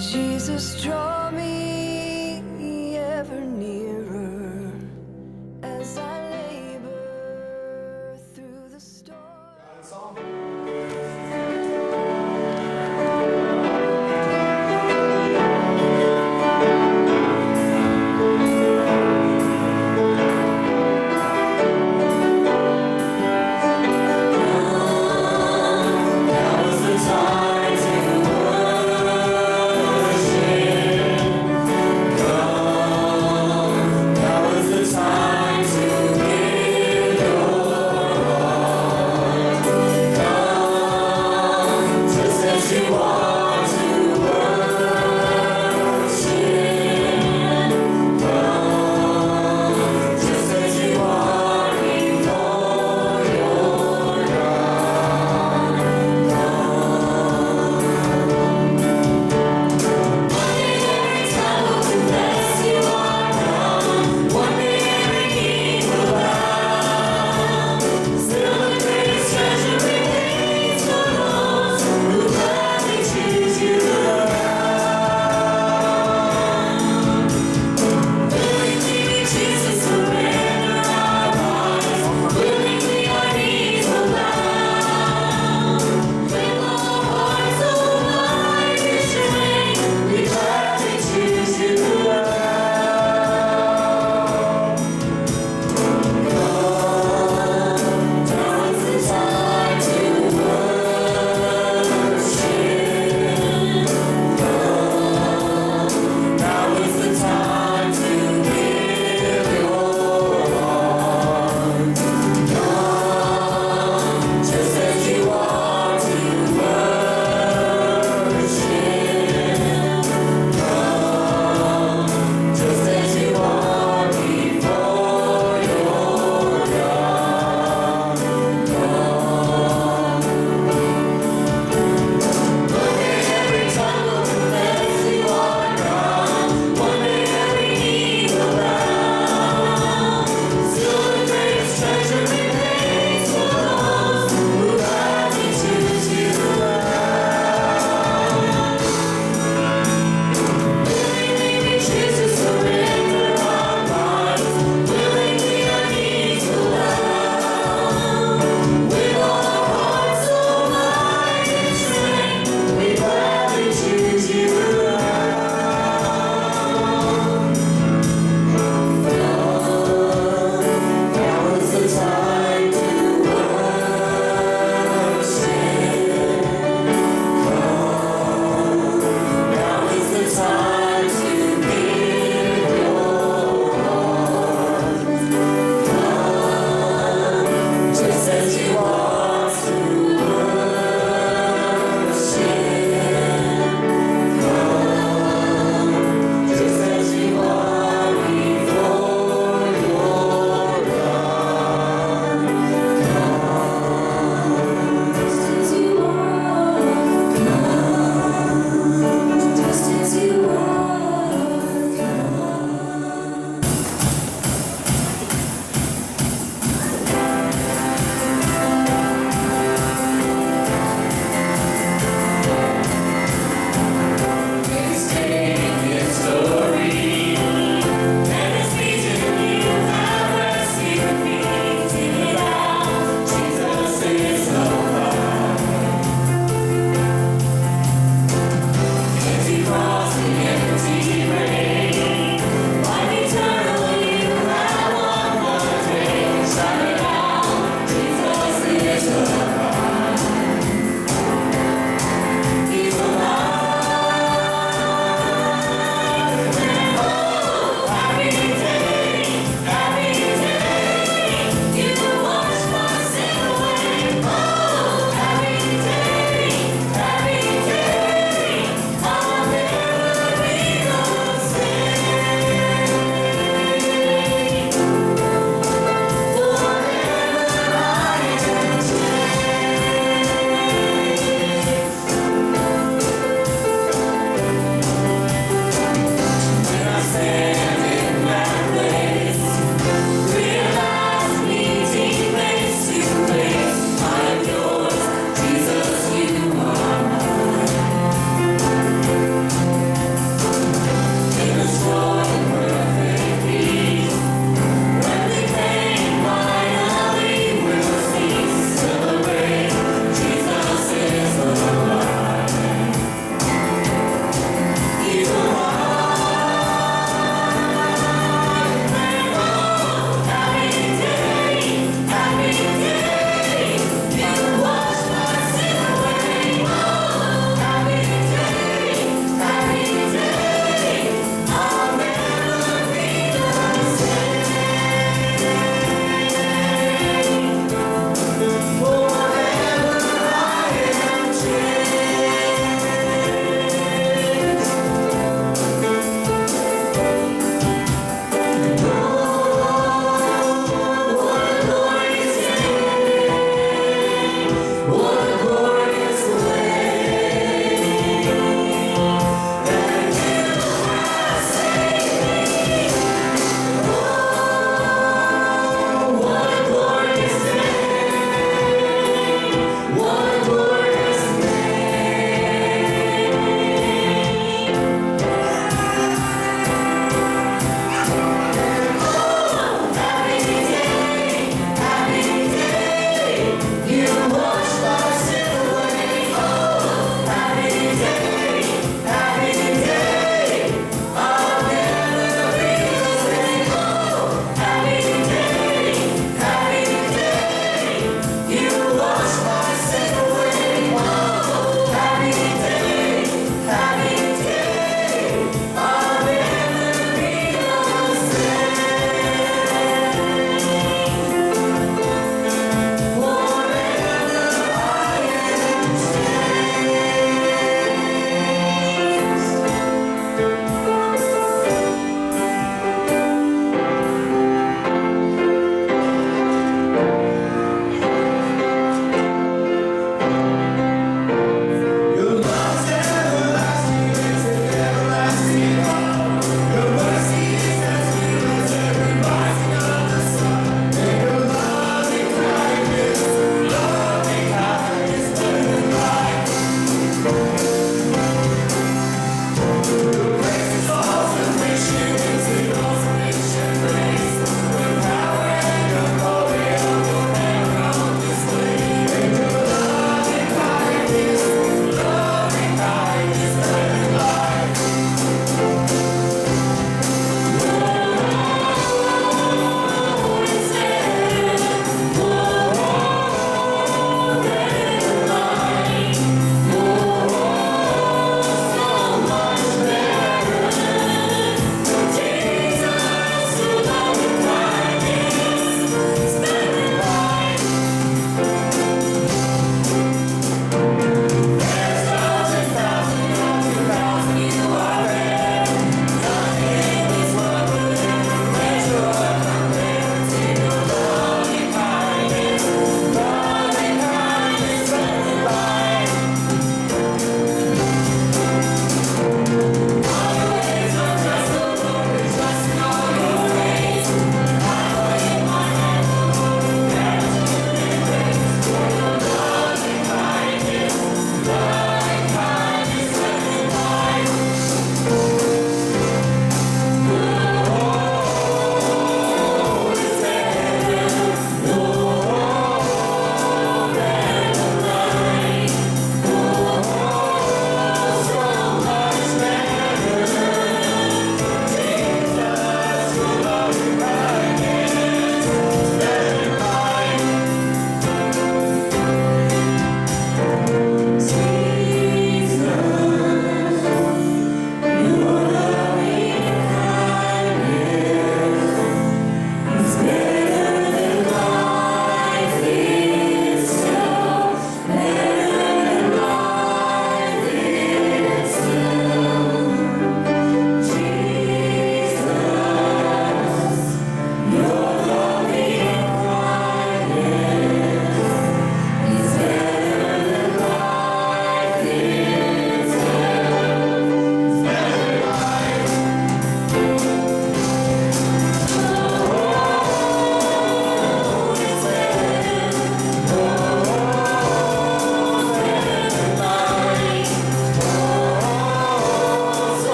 Jesus, draw me ever nearer as I labor through the storm. Time to give your all.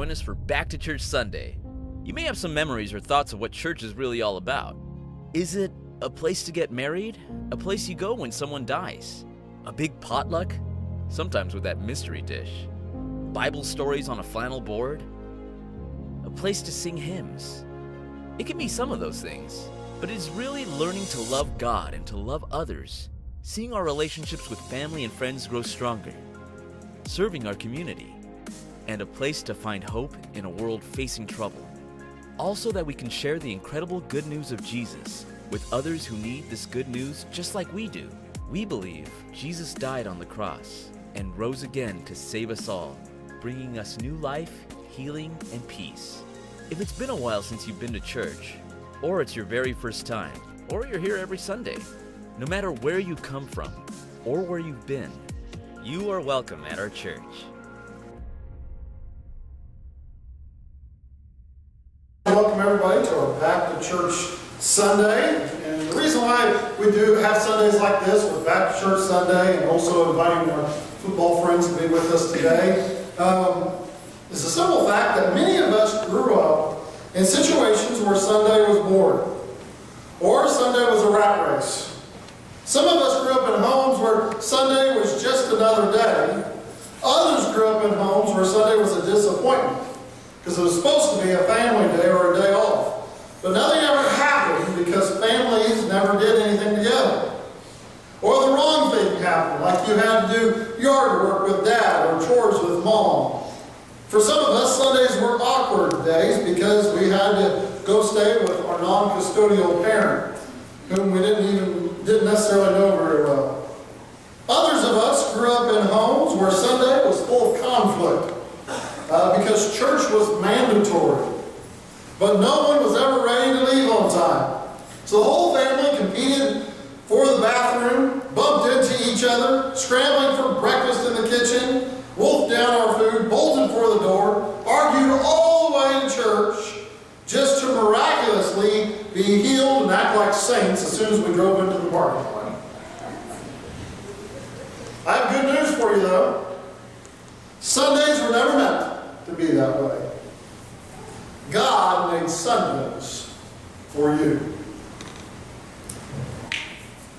join us for Back to Church Sunday. You may have some memories or thoughts of what church is really all about. Is it a place to get married? A place you go when someone dies? A big potluck? Sometimes with that mystery dish. Bible stories on a flannel board? A place to sing hymns? It can be some of those things, but it is really learning to love God and to love others, seeing our relationships with family and friends grow stronger, serving our community, and a place to find hope in a world facing trouble. Also that we can share the incredible good news of Jesus with others who need this good news just like we do. We believe Jesus died on the cross and rose again to save us all, bringing us new life, healing, and peace. If it's been a while since you've been to church, or it's your very first time, or you're here every Sunday, no matter where you come from or where you've been, you are welcome at our church. Welcome everybody to our Back to Church Sunday. And the reason why we do have Sundays like this with Back to Church Sunday and also inviting our football friends to be with us today is the simple fact that many of us grew up in situations where Sunday was boring or Sunday was a rat race. Some of us grew up in homes where Sunday was just another day. Others grew up in homes where Sunday was a disappointment because it was supposed to be a family day or a day off. But nothing ever happened because families never did anything together. Or the wrong thing happened, like you had to do yard work with dad or chores with mom. For some of us, Sundays were awkward days because we had to go stay with our non-custodial parent, whom we didn't necessarily know very well. Others of us grew up in homes where Sunday was full of conflict because church was mandatory. But no one was ever ready to leave on time. So the whole family competed for the bathroom, bumped into each other, scrambling for breakfast in the kitchen, wolfed down our food, bolted for the door, argued all the way to church, just to miraculously be healed and act like saints as soon as we drove into the parking lot. I have good news for you though. Sundays were never meant to be that way. God made Sundays for you.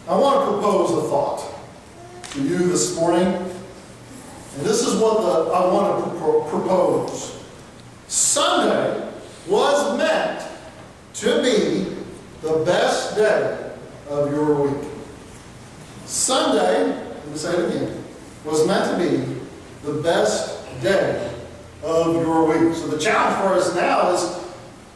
I want to propose a thought to you this morning. And this is what I want to propose. Sunday was meant to be the best day of your week. Sunday, let me say it again, was meant to be the best day of your week. So the challenge for us now is,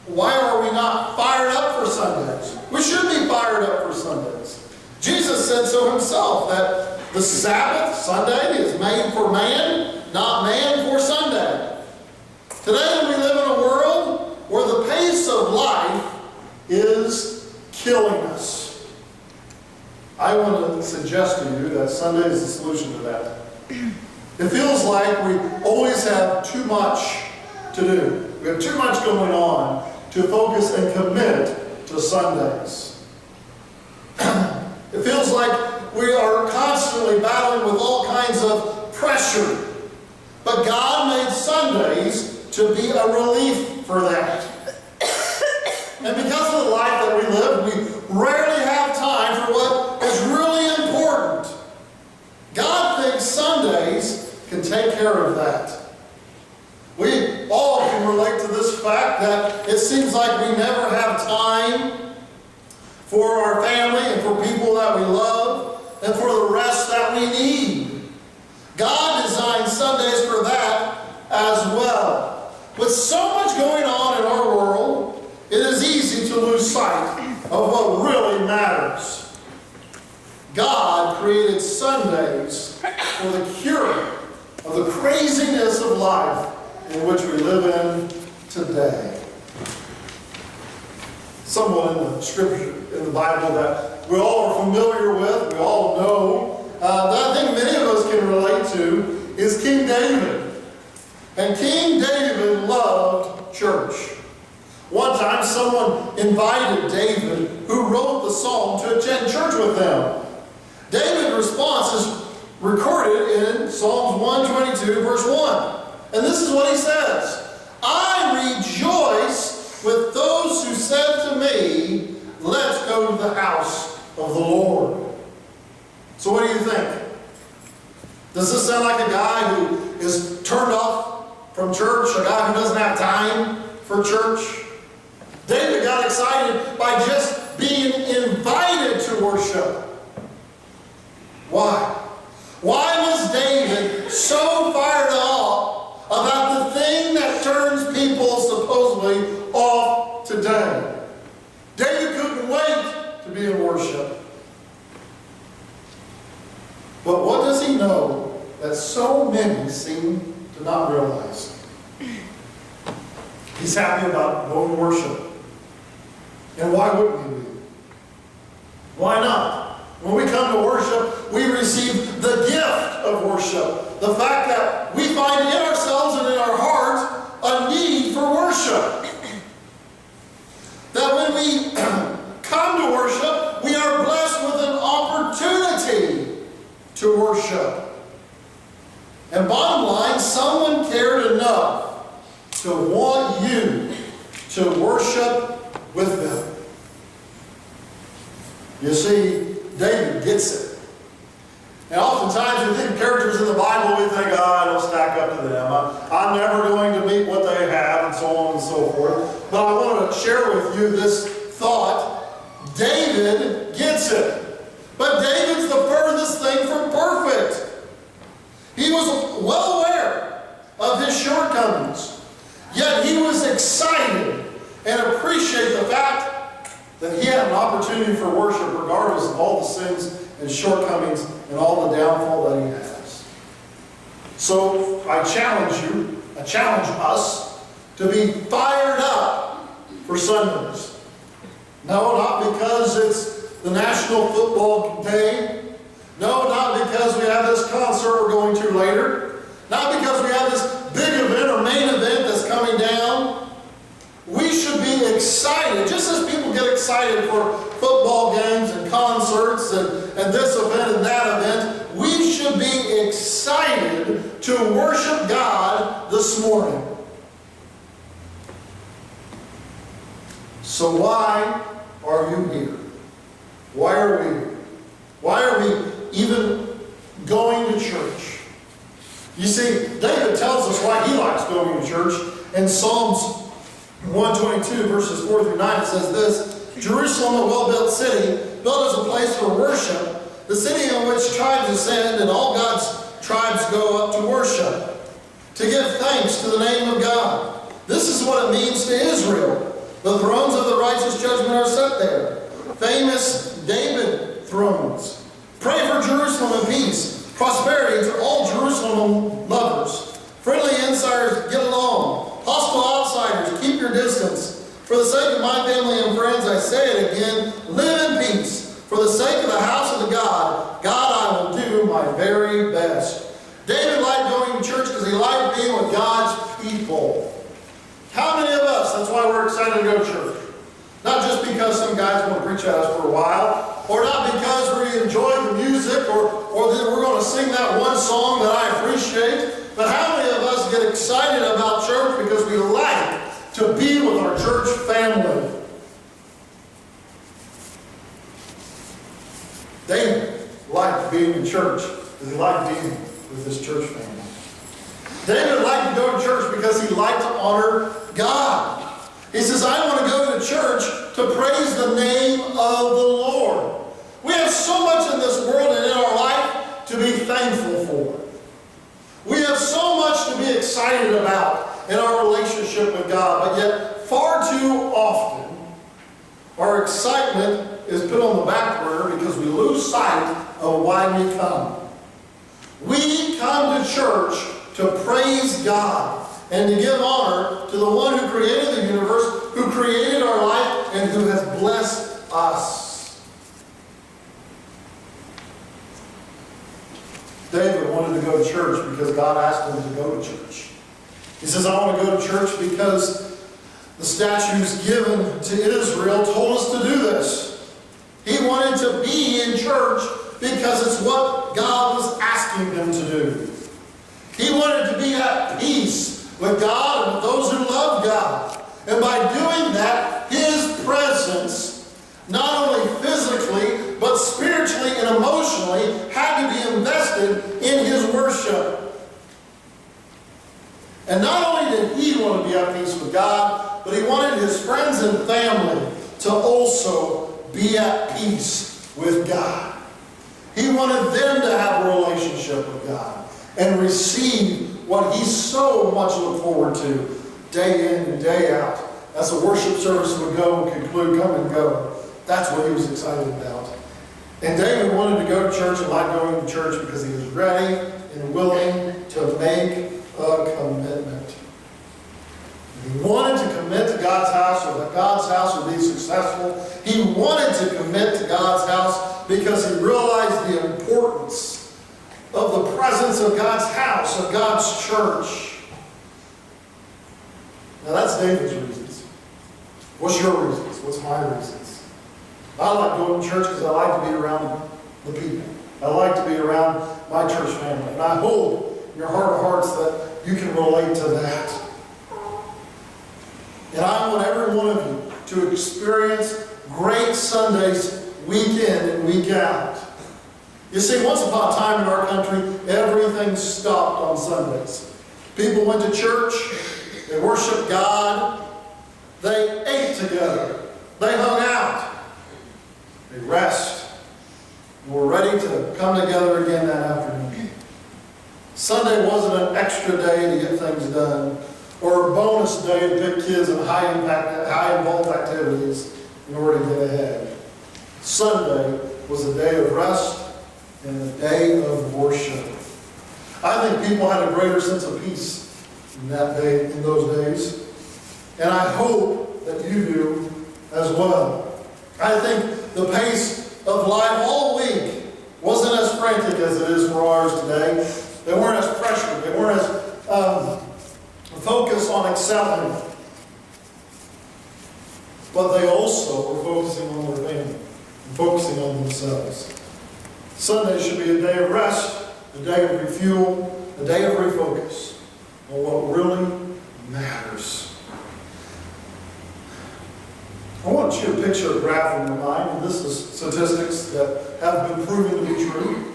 why are we not fired up for Sundays? We should be fired up for Sundays. Jesus said so himself, that the Sabbath, Sunday, is made for man, not man for Sunday. Today we live in a world where the pace of life is killing us. I want to suggest to you that Sunday is the solution to that. It feels like we always have too much to do. We have too much going on to focus and commit to Sundays. It feels like we are constantly battling with all kinds of pressure. But God made Sundays to be a relief for that. And because of the life that we live, we rarely have time for what is really important. God thinks Sundays can take care of that. We all can relate to this fact that it seems like we never have time for our family and for people that we love and for the rest that we need. God designed Sundays for that as well. With so much going on in our world, it is easy to lose sight of what really matters. God created Sundays for the cure of the craziness of life in which we live in today. Someone in the scripture, in the Bible, that we all are familiar with, we all know, that I think many of us can relate to, is King David. And King David loved church. One time someone invited David, who wrote the psalm, to attend church with them. David's response is recorded in Psalms 122, verse 1. And this is what he says: I of the Lord. So what do you think? Does this sound like a guy who is turned off from church, a guy who doesn't have time for church? David got excited by just being invited to worship. Why? Why was David so fired up about the thing that turns people supposedly off today? David couldn't wait to be in worship. But what does he know that so many seem to not realize? He's happy about going to worship. And why wouldn't he be? Why not? When we come to worship, we receive the gift of worship. The fact that we find in ourselves and in our hearts a need for worship. That when we come to worship, we are blessed with an opportunity to worship. And bottom line, someone cared enough to want you to worship with them. You see, David gets it. And oftentimes we think of characters in the Bible, we think, I don't stack up to them. I'm never going to meet what they have, and so on and so forth. But I want to share with you this thought. David gets it. But David's the furthest thing from perfect. He was well aware of his shortcomings. Yet he was excited and appreciated the fact that he had an opportunity for worship regardless of all the sins and shortcomings and all the downfall that he has. So I challenge you, I challenge us to be fired up for Sundays. No, not because it's the National Football Day. No, not because we have this concert we're going to later. Not because we have this big event or main event that's coming down. We should be excited, just as people get excited for football games and concerts and this event and that event. We should be excited to worship God this morning. So why are you here? Why are we here? Why are we even going to church? You see, David tells us why he likes going to church. In Psalms 122, verses 4 through 9, it says this: Jerusalem, a well-built city, built as a place for worship, the city in which tribes ascend and all God's tribes go up to worship, to give thanks to the name of God. This is what it means to Israel. The thrones of the righteous judgment are set there. Famous David thrones. Pray for Jerusalem in peace, prosperity to all Jerusalem lovers. Friendly insiders, get along. Hostile outsiders, keep your distance. For the sake of my family and friends, I say it again, live in peace. For the sake of the house of the God, I will do my very best. David liked going to church because he liked being with God's people. How many of us, that's why we're excited to go to church? Not just because some guys want to preach at us for a while, or not because we enjoy the music, or that we're going to sing that one song that I appreciate, but how many of us get excited about church because we like to be with our church family? David liked being in church because he liked being with his church family. David liked to go to church because he liked to honor God. He says, I want to go to church to praise the name of the Lord. We have so much in this world and in our life to be thankful for. We have so much to be excited about in our relationship with God, but yet far too often our excitement is put on the back burner because we lose sight of why we come. We come to church to praise God and to give honor to the one who created the universe, who created our life, and who has blessed us. David wanted to go to church because God asked him to go to church. He says, I want to go to church because the statutes given to Israel told us to do this. He wanted to be in church because it's what God was asking him to do. He wanted to be at peace with God and with those who love God. And by doing that, his presence, not only physically, but And not only did he want to be at peace with God, but he wanted his friends and family to also be at peace with God. He wanted them to have a relationship with God and receive what he so much looked forward to day in and day out. As the worship service would go and conclude, come and go. That's what he was excited about. And David wanted to go to church and like going to church because he was ready and willing to make a commitment. He wanted to commit to God's house so that God's house would be successful. He wanted to commit to God's house because he realized the importance of the presence of God's house, of God's church. Now that's David's reasons. What's your reasons? What's my reasons? I like going to church because I like to be around the people. I like to be around my church family. And I hope in your heart of hearts that you can relate to that. And I want every one of you to experience great Sundays week in and week out. You see, once upon a time in our country, everything stopped on Sundays. People went to church, they worshiped God, they ate together, they hung out, they rest, and were ready to come together again that afternoon. Sunday wasn't an extra day to get things done, or a bonus day to pick kids in high-involved activities in order to get ahead. Sunday was a day of rest and a day of worship. I think people had a greater sense of peace in that day, in those days. And I hope that you do as well. I think the pace of life all week wasn't as frantic as it is for ours today. They weren't as pressured. They weren't as focused on excelling. But they also were focusing on their family and focusing on themselves. Sunday should be a day of rest, a day of refuel, a day of refocus on what really matters. I want you to picture a graph in your mind, and this is statistics that have been proven to be true.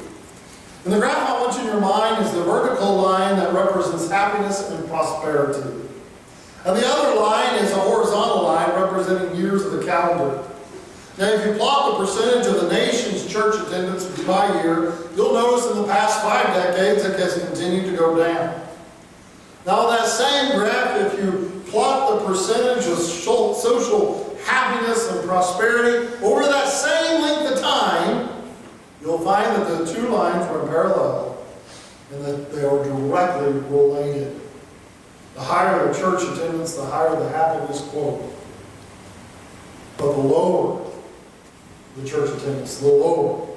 And the graph I want you in your mind is the vertical line that represents happiness and prosperity. And the other line is a horizontal line representing years of the calendar. Now, if you plot the percentage of the nation's church attendance by year, you'll notice in the past 5 decades it has continued to go down. Now, on that same graph, if you plot the percentage of social happiness and prosperity over that same length of time, you'll find that the two lines are parallel and that they are directly related. The higher the church attendance, the higher the happiness quote. But the lower the church attendance, the lower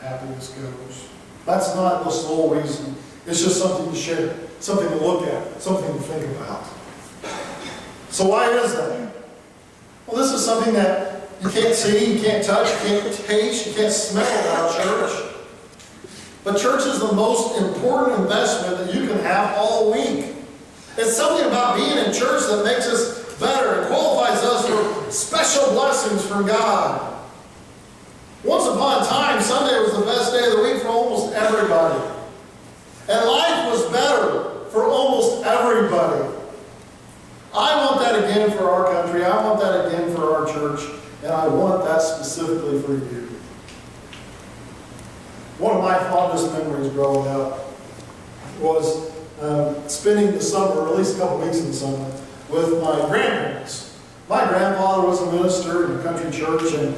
the happiness goes. That's not the sole reason. It's just something to share, something to look at, something to think about. So why is that? Well, this is something that you can't see, you can't touch, you can't taste, you can't smell about church. But church is the most important investment that you can have all week. It's something about being in church that makes us better and qualifies us for special blessings from God. Once upon a time, Sunday was the best day of the week for almost everybody. And life was better for almost everybody. I want that again for our country. I want that again for our church. And I want that specifically for you. One of my fondest memories growing up was spending the summer, or at least a couple weeks in the summer, with my grandparents. My grandfather was a minister in a country church, and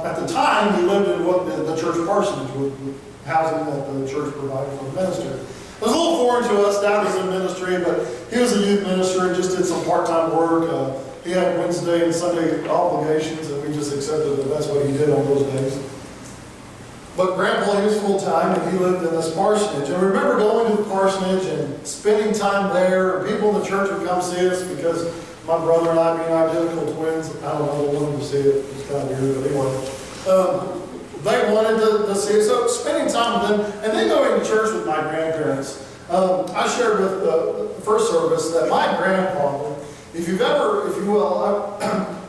at the time he lived in what the church parsonage, with housing that the church provided for the minister. It was a little foreign to us. Dad was in ministry, but he was a youth minister and just did some part-time work. He had Wednesday and Sunday obligations, and we just accepted that that's what he did on those days. But Grandpa, he was full-time, and he lived in this parsonage. And I remember going to the parsonage and spending time there. People in the church would come see us because my brother and I, being identical twins, I don't know, they wanted to see it. It was kind of weird, but anyway. They wanted to see us. So spending time with them, and then going to church with my grandparents. I shared with the first service that my grandfather, if you will,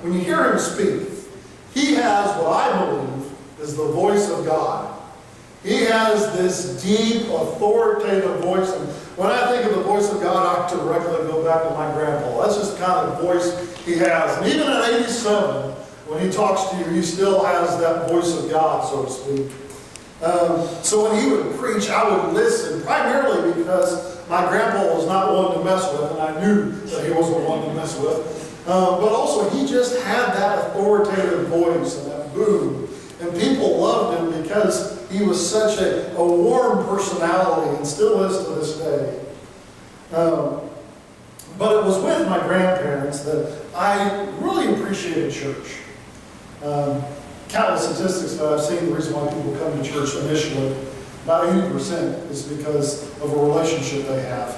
when you hear him speak, he has what I believe is the voice of God. He has this deep, authoritative voice. And When I think of the voice of God, I directly go back to my grandpa. That's just the kind of voice he has. And even at 87, when he talks to you, he still has that voice of God, so to speak. So when he would preach, I would listen, primarily because my grandpa was not one to mess with, and I knew that he wasn't one to mess with. But also, he just had that authoritative voice and that boom. And people loved him because he was such a warm personality, and still is to this day. But it was with my grandparents that I really appreciated church. Countless statistics that I've seen, the reason why people come to church initially, about 80% is because of a relationship they have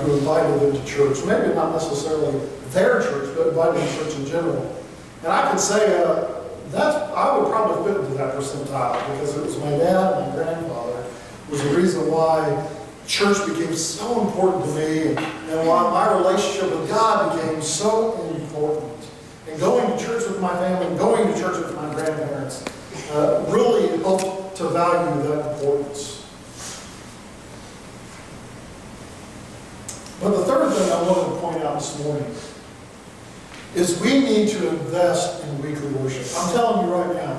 who invited them to church. Maybe not necessarily their church, but invited to church in general. And I could say I would probably fit into that percentile because it was my dad and my grandfather was the reason why church became so important to me and why my relationship with God became so important. And going to church with my family, going to church with my grandparents, really helped to value that importance. But the third thing I wanted to point out this morning is we need to invest in weekly worship. I'm telling you right now,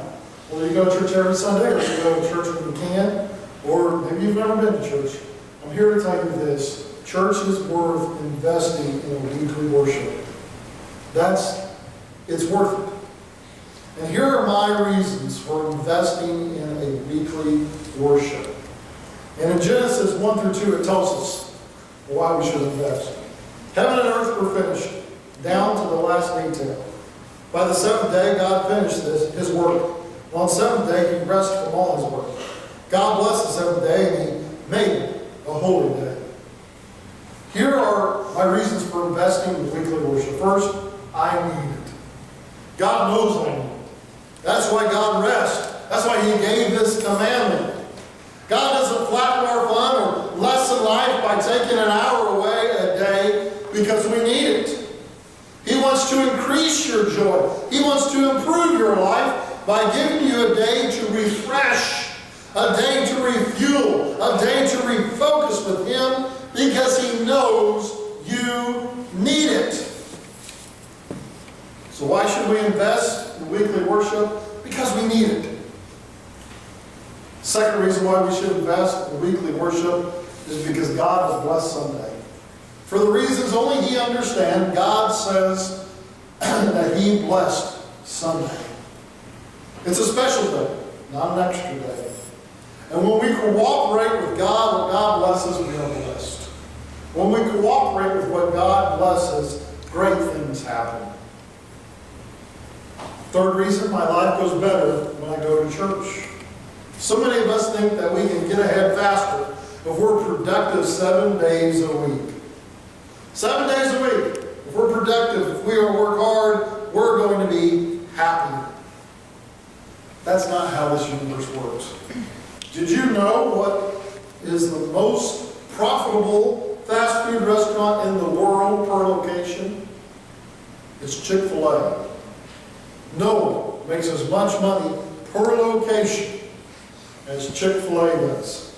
whether you go to church every Sunday or you go to church when you can, or maybe you've never been to church, I'm here to tell you this. Church is worth investing in a weekly worship. It's worth it. And here are my reasons for investing in a weekly worship. And in Genesis 1 through 2, it tells us why we should invest. Heaven and earth were finished, down to the last detail. By the seventh day, God finished his work. On the seventh day, he rested from all his work. God blessed the seventh day, and he made it a holy day. Here are my reasons for investing in weekly worship. First, I need it. God knows I need it. That's why God rests. That's why he gave this commandment. God doesn't flatten our fun or lessen life by taking an hour away a day because we need it. He wants to increase your joy. He wants to improve your life by giving you a day to refresh, a day to refuel, a day to refocus with him because he knows you need it. So why should we invest in weekly worship? Because we need it. Second reason why we should invest in weekly worship is because God has blessed Sunday. For the reasons only he understands, God says that he blessed Sunday. It's a special day, not an extra day. And when we cooperate with God, what God blesses, we are blessed. When we cooperate with what God blesses, great things happen. Third reason, my life goes better when I go to church. So many of us think that we can get ahead faster if we're productive 7 days a week. 7 days a week. If we're productive, if we work hard, we're going to be happier. That's not how this universe works. Did you know what is the most profitable fast food restaurant in the world per location? It's Chick-fil-A. No one makes as much money per location as Chick-fil-A does.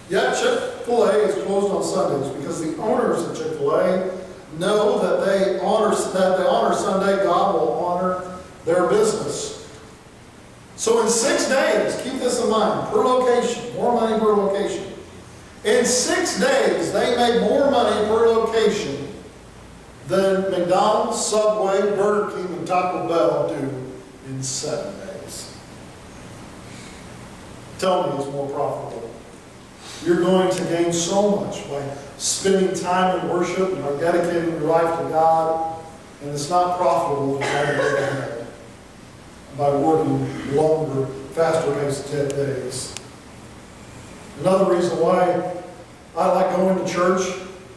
Yet Chick-fil-A is closed on Sundays because the owners of Chick-fil-A know that they honor Sunday, God will honor their business. So in 6 days, keep this in mind, per location, more money per location. In 6 days, they make more money per location than McDonald's, Subway, Burger King, and Taco Bell do in 7 days. Tell me it's more profitable. You're going to gain so much by spending time in worship and by dedicating your life to God, and it's not profitable to try to get ahead by working longer, faster-paced days. Another reason why I like going to church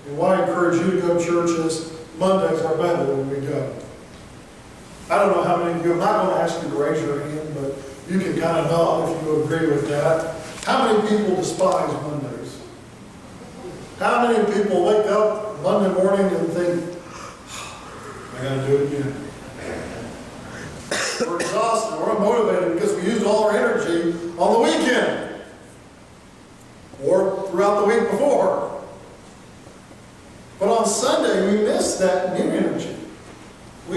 and why I encourage you to go to church is Mondays are better when we go. I don't know how many of you, I'm not going to ask you to raise your hand, but you can kind of nod if you agree with that. How many people despise Mondays? How many people wake up Monday morning and think, I got to do it again? We're exhausted, we're unmotivated because we used all our energy on the weekend or throughout the week before.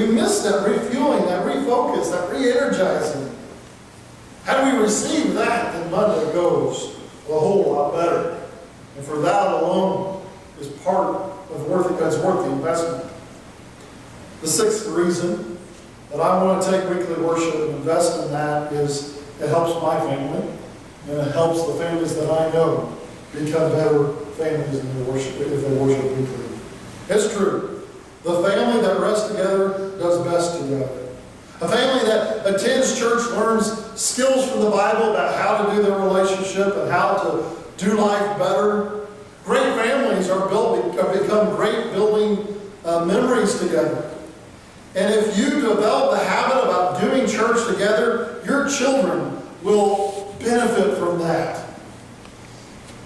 We miss that refueling, that refocus, that re-energizing. Had we received that, then Monday goes a whole lot better. And for that alone is part of that's worth the investment. The sixth reason that I want to take weekly worship and invest in that is it helps my family, and it helps the families that I know become better families if they worship weekly. It's true. The family that rests together does best together. A family that attends church learns skills from the Bible about how to do their relationship and how to do life better. Great families become great building memories together. And if you develop the habit about doing church together, your children will benefit from that.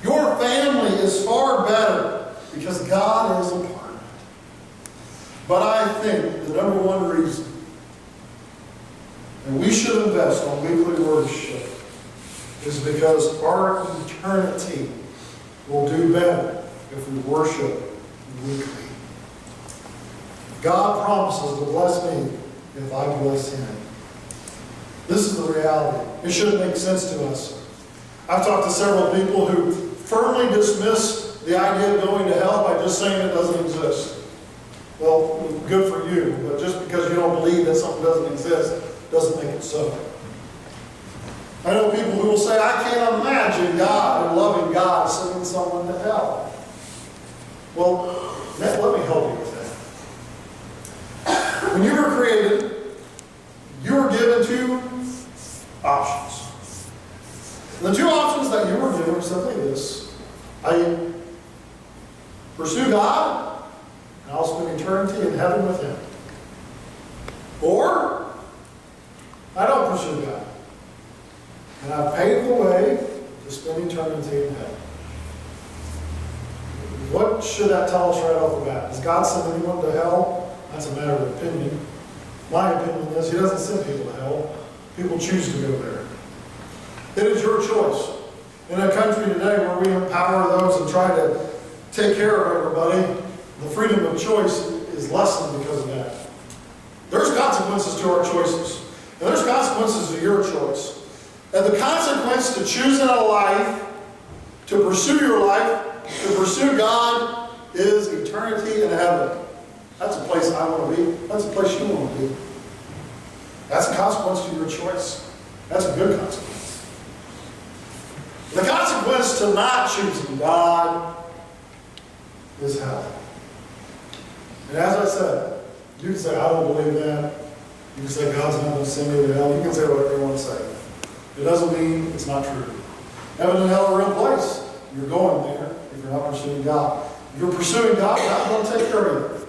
Your family is far better because God is a part of it. But I think the number one reason that we should invest on weekly worship is because our eternity will do better if we worship weekly. God promises to bless me if I bless him. This is the reality. It should make sense to us. I've talked to several people who firmly dismiss the idea of going to hell by just saying it doesn't exist. Well, good for you, but just because you don't believe that something doesn't exist doesn't make it so. I know people who will say, I can't imagine God, a loving God, sending someone to hell. Well, let me help you with that. When you were created, you were given two options. And the two options that you were given were simply this. I pursue God, and I'll spend eternity in heaven with him. Or, I don't pursue God. And I've paved the way to spend eternity in heaven. What should that tell us right off the bat? Does God send anyone to hell? That's a matter of opinion. My opinion is he doesn't send people to hell. People choose to go there. It is your choice. In a country today where we empower those and try to take care of everybody, the freedom of choice is lessened because of that. There's consequences to our choices. And there's consequences to your choice. And the consequence to choosing a life, to pursue your life, to pursue God, is eternity in heaven. That's a place I want to be. That's a place you want to be. That's a consequence to your choice. That's a good consequence. The consequence to not choosing God is hell. And as I said, you can say, I don't believe that. You can say, God's not going to send me to hell. You can say whatever you want to say. It doesn't mean it's not true. Heaven and hell are a real place. You're going there if you're not pursuing God. If you're pursuing God, God's going to take care of you.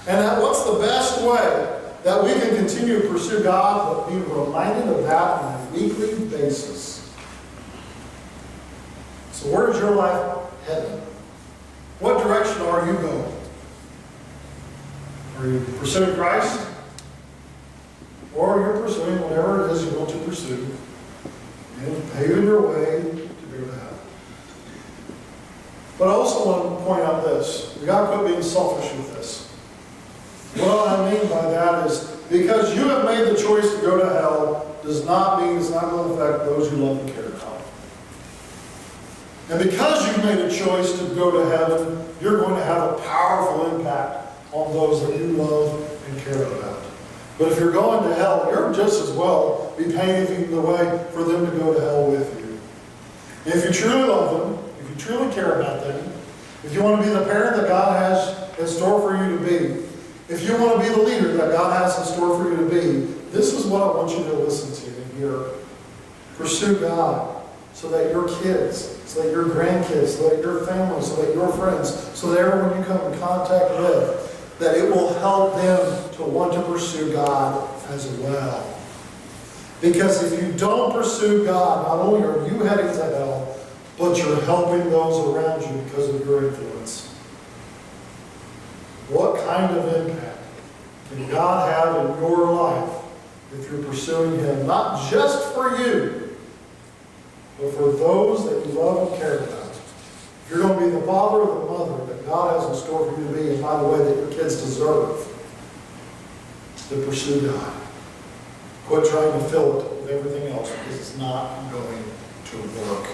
And what's the best way that we can continue to pursue God but be reminded of that on a weekly basis? So where is your life headed? What direction are you going? Are you pursuing Christ? Or you're pursuing whatever it is you want to pursue and paving your way to go to heaven. But I also want to point out this. We've got to quit being selfish with this. What I mean by that is because you have made the choice to go to hell does not mean it's not going to affect those you love and care about. And because you've made a choice to go to heaven, you're going to have a powerful impact on those that you love and care about. But if you're going to hell, you're just as well be paving the way for them to go to hell with you. And if you truly love them, if you truly care about them, if you want to be the parent that God has in store for you to be, if you want to be the leader that God has in store for you to be, this is what I want you to listen to and hear. Pursue God so that your kids, so that your grandkids, so that your family, so that your friends, so that everyone you come in contact with, that it will help them to want to pursue God as well. Because if you don't pursue God, not only are you heading to hell, but you're helping those around you because of your influence. What kind of impact can God have in your life if you're pursuing Him? Not just for you, but for those that you love and care about. If you're going to be the father or the mother that God has in store for you to be, and by the way, that your kids deserve, to pursue God. Quit trying to fill it with everything else because it's not going to work.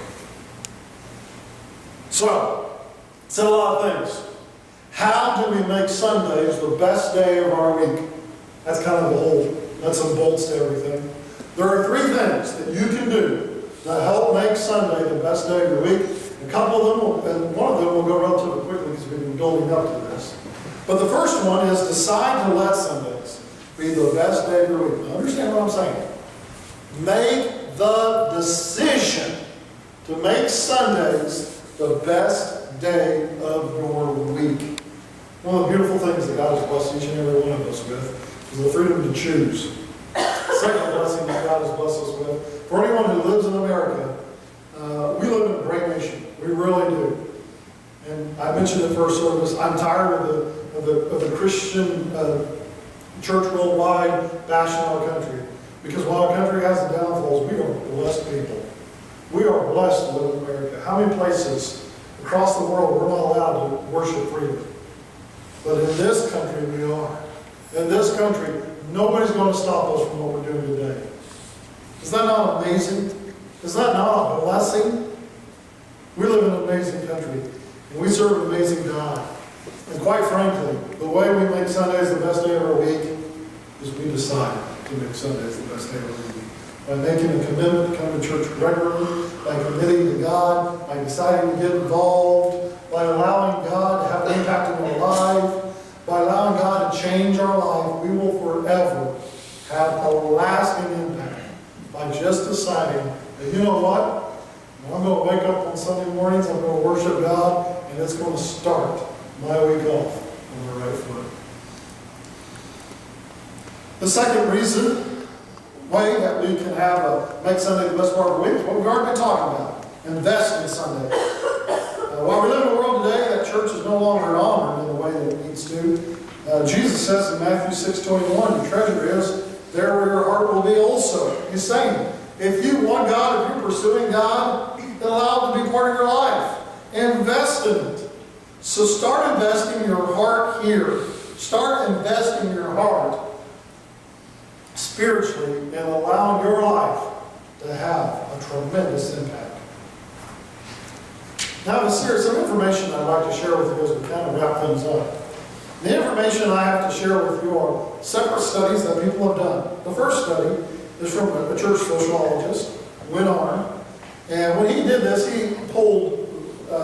So, said a lot of things. How do we make Sundays the best day of our week? That's kind of the whole nuts and bolts to everything. There are three things that you can do to help make Sunday the best day of your week. A couple of them, and one of them will go relatively quickly because we've been building up to this. But the first one is decide to let Sundays be the best day of your week. Now, understand what I'm saying. Make the decision to make Sundays the best day of your week. One of the beautiful things that God has blessed each and every one of us with is the freedom to choose. Second blessing that God has blessed us with. For anyone who lives in America, we live in a great nation. We really do. And I mentioned in first service, I'm tired of the Christian church worldwide bashing our country. Because while our country has the downfalls, we are blessed people. We are blessed to live in America. How many places across the world we're not allowed to worship freely? But in this country we are. In this country, nobody's going to stop us from what we're doing today. Is that not amazing? Is that not a blessing? We live in an amazing country, and we serve an amazing God. And quite frankly, the way we make Sundays the best day of our week is we decide to make Sundays the best day of our week. By making a commitment to come to church regularly, by committing to God, by deciding to get involved, by allowing God to have an impact in our life, by allowing God to change our life, we will forever have a lasting impact by just deciding that, you know what? I'm going to wake up on Sunday mornings, I'm going to worship God, and it's going to start my week off on the right foot. The second way that we can make Sunday the best part of the week is what we've already been talking about. Invest in Sunday. While we live in a world today that church is no longer honored in the way that it needs to, Jesus says in Matthew 6:21, your treasure is there where your heart will be also. He's saying, if you want God, if you're pursuing God, then allow it to be part of your life. Invest in it. So start investing your heart here. Start investing your heart spiritually and allowing your life to have a tremendous impact. Now, there's some information I'd like to share with you as we kind of wrap things up. The information I have to share with you are separate studies that people have done. The first study is from a church sociologist, Vernon. And when he did this, he polled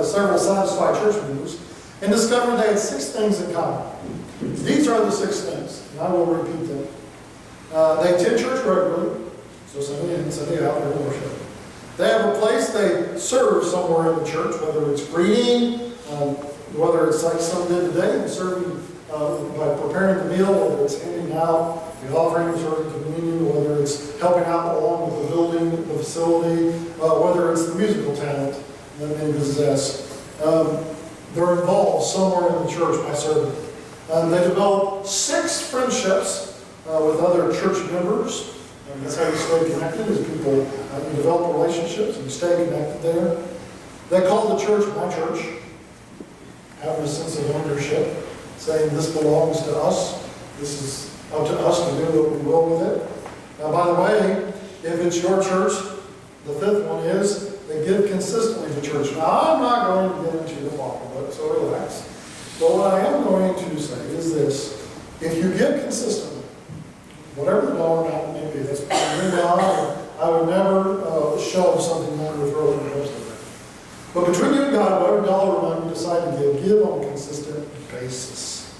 several satisfied church members and discovered they had 6 things in common. These are the 6 things, and I will repeat them. They attend church regularly, so Sunday in, Sunday out, they're in worship. They have a place they serve somewhere in the church, whether it's greeting, whether it's like some did today, serving by preparing the meal, whether it's handing out the offering, serving communion, whether it's helping out along with the building, the facility, whether it's the musical talent that they possess. They're involved somewhere in the church by serving. They develop 6 friendships with other church members. And that's how you stay connected, is people, you develop relationships and you stay connected there. They call the church my church, having a sense of ownership, saying this belongs to us. This is up to us to do what we will with it. Now, by the way, if it's your church, the 5th one is they give consistently to church. Now, I'm not going to get into the pocketbook, so relax. But what I am going to say is this. If you give consistently, whatever the dollar amount may be, that's between God, I would never shove something down your throat and most of it. But between you and God, whatever dollar amount you decide to give on a consistent basis.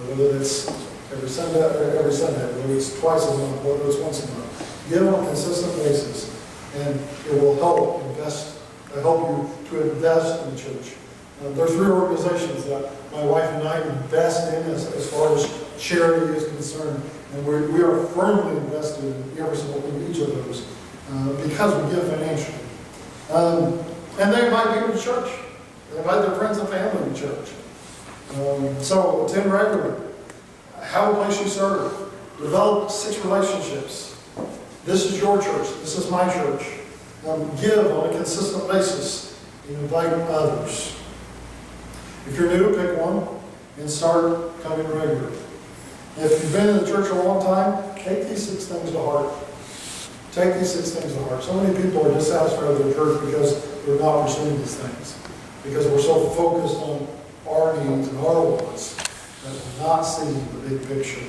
Whether it's every Sunday, whether it's twice a month, whether it's once a month. Give on a consistent basis, and it will help you to invest in the church. There are 3 organizations that my wife and I invest in as far as charity is concerned, and we are firmly invested in each of those because we give financially. And they invite people to church. They invite their friends and family to church. So attend regularly. Have a place you serve. Develop 6 relationships. This is your church. This is my church. Give on a consistent basis and invite others. If you're new, pick one and start coming regularly. If you've been in the church a long time, take these 6 things to heart. Take these 6 things to heart. So many people are dissatisfied with their church because they're not pursuing these things. Because we're so focused on our needs and our wants that we're not seeing the big picture.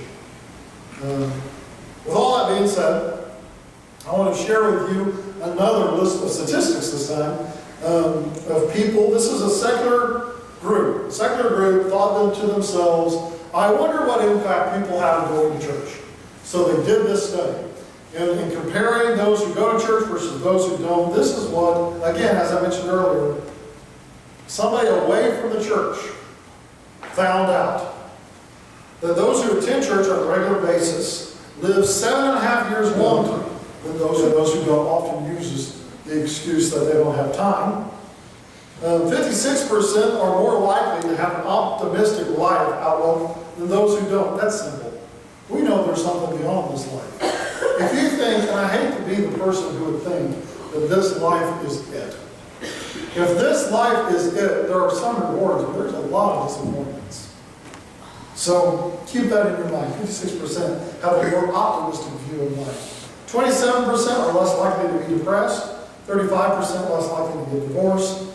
With all that being said, I want to share with you another list of statistics this time of people. This is a secular group. A secular group thought to themselves, I wonder what impact people have going to church. So they did this study. And in comparing those who go to church versus those who don't, this is what, again, as I mentioned earlier, somebody away from the church found out that those who attend church on a regular basis live 7.5 years longer than those who don't, often uses the excuse that they don't have time. 56% are more likely to have an optimistic life outlook than those who don't. That's simple. We know there's something beyond this life. If you think, and I hate to be the person who would think that this life is it. If this life is it, there are some rewards, but there's a lot of disappointments. So keep that in your mind. 56% have a more optimistic view of life. 27% are less likely to be depressed. 35% less likely to get divorced.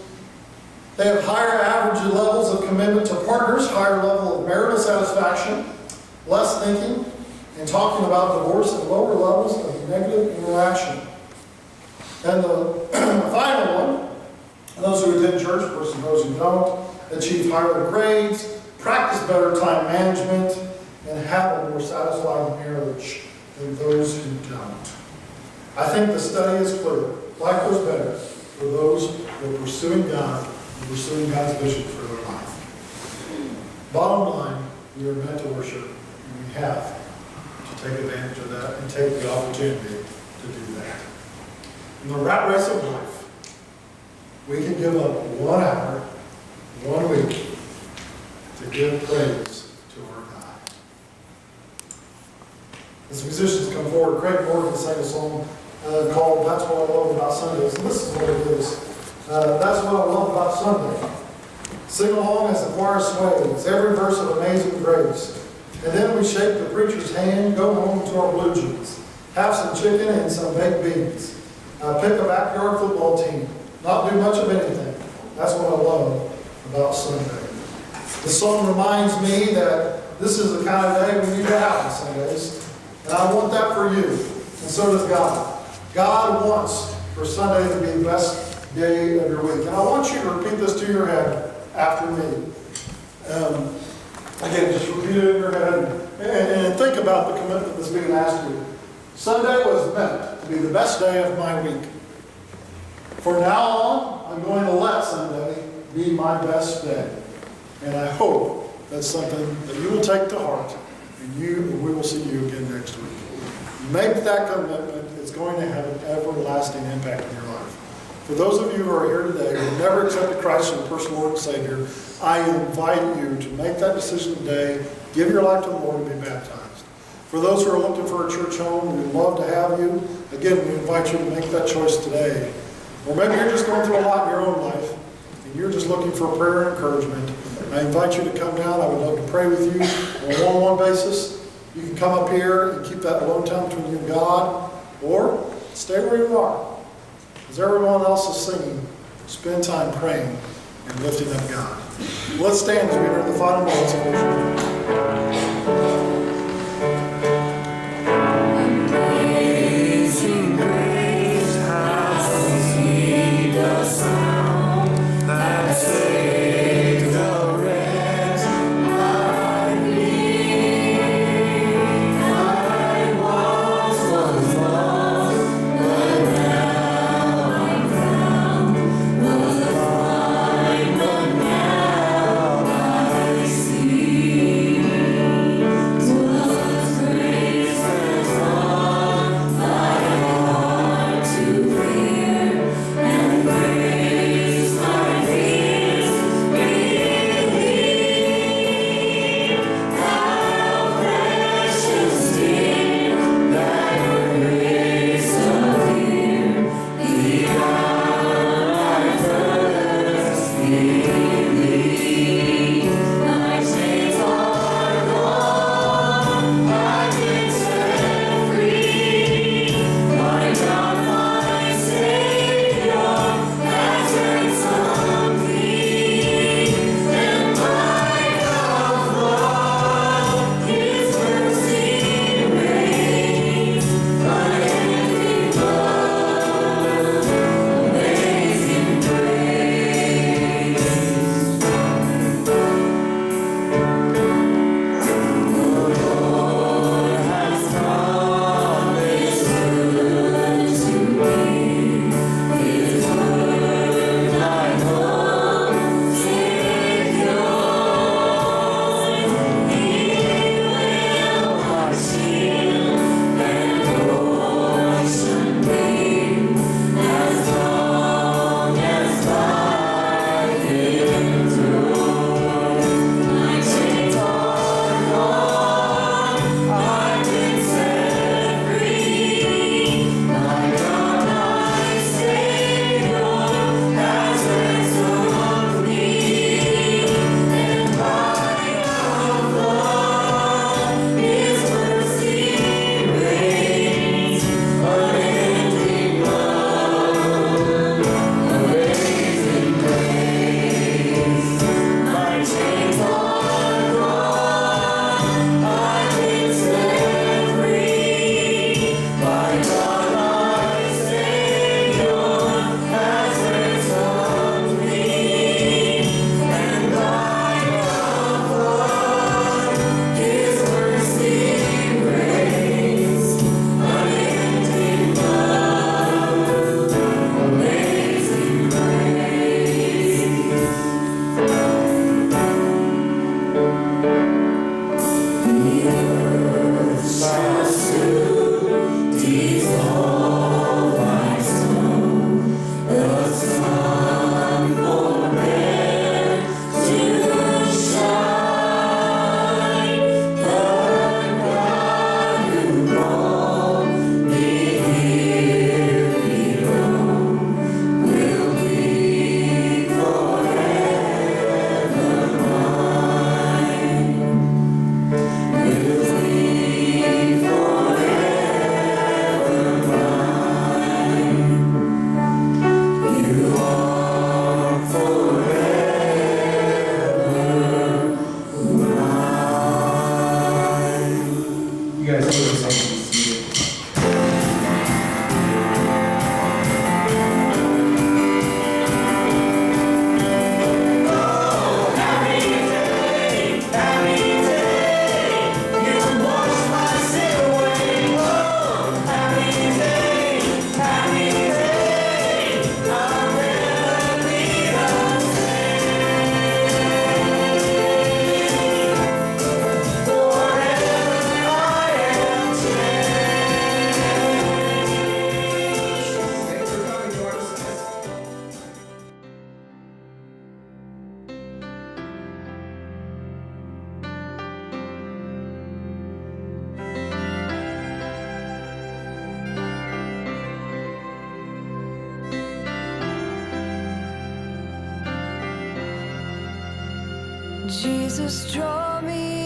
They have higher average levels of commitment to partners, higher level of marital satisfaction, less thinking and talking about divorce, and lower levels of negative interaction. And the final one, those who attend church versus those who don't, achieve higher grades, practice better time management, and have a more satisfying marriage than those who don't. I think the study is clear. Life goes better for those who are pursuing God and pursuing God's vision for their life. Bottom line, we are meant to worship, and we have to take advantage of that and take the opportunity to do that. In the rat race of life, we can give up 1 hour, 1 week, to give praise to our God. As musicians come forward, Craig Morgan sang a song called That's What I Love About Sundays. And this is what it is. That's what I love about Sunday. Sing along as the choir sways, every verse of Amazing Grace. And then we shake the preacher's hand, go home to our blue jeans, have some chicken and some baked beans, pick a backyard football team, not do much of anything. That's what I love about Sunday. The song reminds me that this is the kind of day we need to have on Sundays. And I want that for you. And so does God. God wants for Sunday to be the best day of your week. And I want you to repeat this to your head after me. Again, just repeat it in your head and think about the commitment that's being asked you. Sunday was meant to be the best day of my week. From now on, I'm going to let Sunday be my best day. And I hope that's something that you will take to heart, and we will see you again next week. Make that commitment. It's going to have an everlasting impact in your life. For those of you who are here today who have never accepted Christ as your personal Lord and Savior, I invite you to make that decision today, give your life to the Lord, and be baptized. For those who are looking for a church home, we'd love to have you. Again, we invite you to make that choice today. Or maybe you're just going through a lot in your own life, and you're just looking for prayer and encouragement. I invite you to come down. I would love to pray with you on a one-on-one basis. You can come up here and keep that alone time between you and God, or stay where you are. As everyone else is singing, spend time praying and lifting up God. Let's stand as we enter the final moments of worship. Amazing grace, how sweet the sound that saved a wretch like me. I once was lost, but now I'm found. Was blind, but now I see. Jesus, draw me